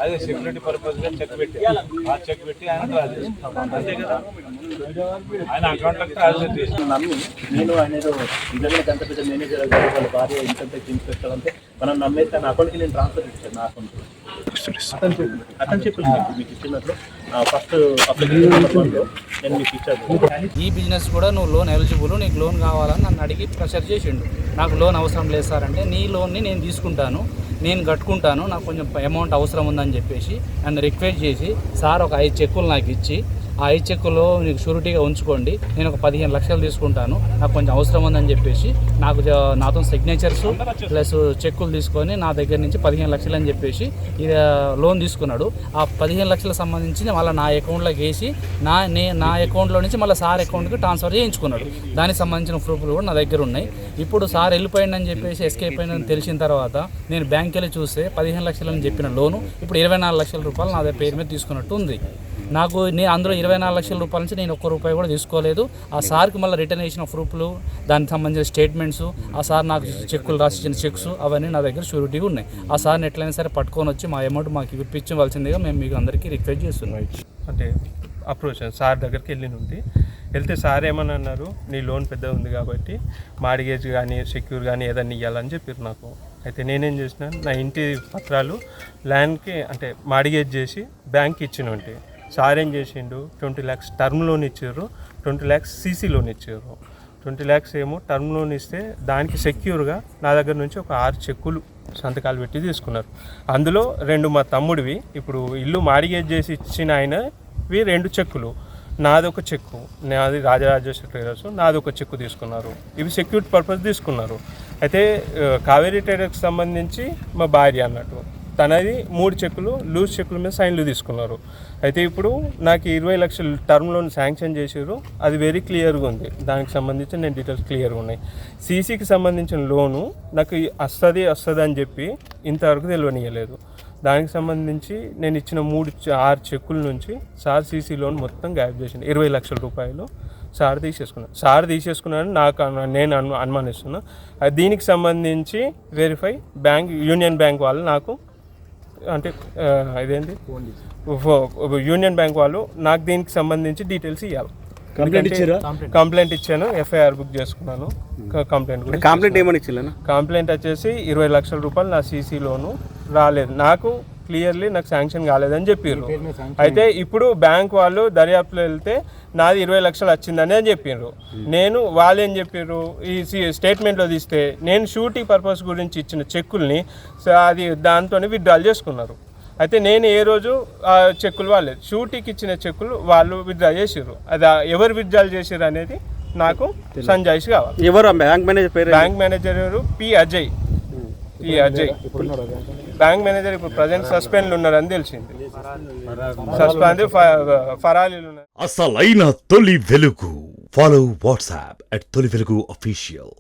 అదే security purpose గా check పెట్టి ఆ చెక్ పెట్టి ఆయన అంతే కదా, ఆయన అకౌంట్ నమ్మి నేను ఆయన నిజంగా ఎంత పెద్ద మేనేజర్ వాళ్ళ భార్య ఇంత ఇన్స్పెక్టర్ అంటే మనం నమ్మే తన అకౌంట్కి నేను ట్రాన్స్ఫర్ ఇచ్చాను. నా అకౌంట్ అతను చెప్పింది మీకు ఇచ్చినట్లు ఫస్ట్ అప్లికేషన్లో నేను మీకు ఇచ్చాను. ఈ బిజినెస్ కూడా నువ్వు లోన్ ఎలిజిబుల్, నీకు లోన్ కావాలని నన్ను అడిగి ప్రెషర్ చేసిండు. నాకు లోన్ అవసరం లేదు సార్ అంటే, నీ లోన్ని నేను తీసుకుంటాను, నేను కట్టుకుంటాను, నాకు కొంచెం అమౌంట్ అవసరం ఉందని చెప్పేసి నన్ను రిక్వెస్ట్ చేసి, సార్ ఒక 5 చెక్కులు నాకు ఇచ్చి, ఆ 5 చెక్కులు నీకు షూరిటీగా ఉంచుకోండి, నేను ఒక 15 లక్షలు తీసుకుంటాను, నాకు కొంచెం అవసరం ఉందని చెప్పేసి నాతో సిగ్నేచర్స్ ప్లస్ చెక్కులు తీసుకొని నా దగ్గర నుంచి 15 లక్షలు అని చెప్పేసి ఇది లోన్ తీసుకున్నాడు. ఆ 15 లక్షలకు సంబంధించి మళ్ళీ నా అకౌంట్లోకి వేసి నా అకౌంట్లో నుంచి మళ్ళీ సార్ అకౌంట్కి ట్రాన్స్ఫర్ చేయించుకున్నాడు. దానికి సంబంధించిన ప్రూఫ్లు కూడా నా దగ్గర ఉన్నాయి. ఇప్పుడు సార్ వెళ్ళిపోయిందని చెప్పేసి ఎస్కేప్ అయిందని తెలిసిన తర్వాత నేను బ్యాంక్కి వెళ్ళి చూస్తే 15 లక్షలు అని చెప్పిన లోను ఇప్పుడు 24 లక్షల రూపాయలు నా పేరు మీద తీసుకున్నట్టు ఉంది. నాకు అందులో 24 లక్షల రూపాయల నుంచి నేను 1 రూపాయి కూడా తీసుకోలేదు. ఆ సార్కి మళ్ళీ రిటర్న్ చేసిన ప్రూఫ్లు, దానికి సంబంధించిన స్టేట్మెంట్స్, ఆ సార్ నాకు చెక్కులు రాసిచ్చిన చెక్స్ అవన్నీ నా దగ్గర షూరిటీగా ఉన్నాయి. ఆ సార్ని ఎట్లయినా సరే పట్టుకొని వచ్చి మా అమౌంట్ మాకు ఇప్పించవలసిందిగా మేము మీకు అందరికీ రిక్వెస్ట్ చేస్తున్నాం. అంటే అప్రోచ్ సార్ దగ్గరికి వెళ్తే సార్ ఏమని అన్నారు, నీ లోన్ పెద్ద ఉంది కాబట్టి మార్గేజ్ కానీ సెక్యూర్ కానీ ఏదన్నా ఇవ్వాలని చెప్పారు నాకు. అయితే నేనేం చేసిన, నా ఇంటి పత్రాలు ల్యాండ్కి అంటే మార్గేజ్ చేసి బ్యాంక్కి ఇచ్చినంటే సార్ ఏం చేసిండు, 20 lakhs టర్మ్ లోన్ ఇచ్చారు, 20 lakhs సీసీ లోన్ ఇచ్చారు. 20 lakhs ఏమో టర్మ్ లోన్ ఇస్తే దానికి సెక్యూర్గా నా దగ్గర నుంచి ఒక 6 చెక్కులు సంతకాలు పెట్టి తీసుకున్నారు. అందులో 2 మా తమ్ముడివి, ఇప్పుడు ఇల్లు మార్గేజ్ చేసి ఇచ్చిన ఆయనవి 2 చెక్కులు, నాదొక చెక్కు, నాది రాజరాజేశ్వర ట్రేడర్స్, నాదొక చెక్కు తీసుకున్నారు. ఇవి సెక్యూరిటీ పర్పస్ తీసుకున్నారు. అయితే కావేరీ ట్రేడర్స్కి సంబంధించి మా భార్య అన్నట్టు తనది 3 చెక్కులు లూజ్ చెక్కుల మీద సైన్లు తీసుకున్నారు. అయితే ఇప్పుడు నాకు 20 లక్షలు టర్మ్ లోన్ శాంక్షన్ చేసారు, అది వెరీ క్లియర్గా ఉంది. దానికి సంబంధించి నేను డీటెయిల్స్ క్లియర్గా ఉన్నాయి. సీసీకి సంబంధించిన లోను నాకు వస్తుంది అని చెప్పి ఇంతవరకు తెలియనియలేదు. దానికి సంబంధించి నేను ఇచ్చిన 6 చెక్కుల నుంచి సార్ సీసీ లోన్ మొత్తం గాయబ్ చేసింది. 20 లక్షల రూపాయలు సార్ తీసేసుకున్నాను నేను అనుమానిస్తున్నా. దీనికి సంబంధించి వెరిఫై యూనియన్ బ్యాంక్ వాళ్ళు నాకు అంటే ఇదేంటి యూనియన్ బ్యాంక్ వాళ్ళు నాకు దీనికి సంబంధించి డీటెయిల్స్ ఇవ్వాలి. కంప్లైంట్ ఇచ్చాను, ఎఫ్ఐఆర్ బుక్ చేసుకున్నాను. కంప్లైంట్ వచ్చేసి 20 లక్షల రూపాయలు నా సీసీ లోను రాలేదు, నాకు క్లియర్లీ నాకు శాంక్షన్ కాలేదని చెప్పారు. అయితే ఇప్పుడు బ్యాంక్ వాళ్ళు దర్యాప్తులో వెళ్తే నాది 20 లక్షలు వచ్చిందని అని చెప్పారు. వాళ్ళు ఏం చెప్పారు, ఈ స్టేట్మెంట్లో తీస్తే నేను షూరిటీ పర్పస్ గురించి ఇచ్చిన చెక్కుల్ని అది దాంతో విత్డ్రాల్ చేసుకున్నారు. అయితే నేను ఏ రోజు ఆ చెక్కులు వాళ్ళే షూరిటీకి ఇచ్చిన చెక్కులు వాళ్ళు విత్డ్రా చేసారు. అది ఎవరు విత్డ్రాల్ చేసారు అనేది నాకు సంజాయిషి కావాలి. ఎవరు బ్యాంక్ మేనేజర్ ఎవరు? పి అజయ్. బ్యాంక్ మేనేజర్ ఇప్పుడు ప్రజెంట్ సస్పెండ్ ఉన్నారని తెలిసింది. సస్పెండ్ ఫరాలీలు ఉన్నారు. అసలైన తొలి వెలుగు. ఫాలో వాట్సాప్ @తొలి వెలుగు official.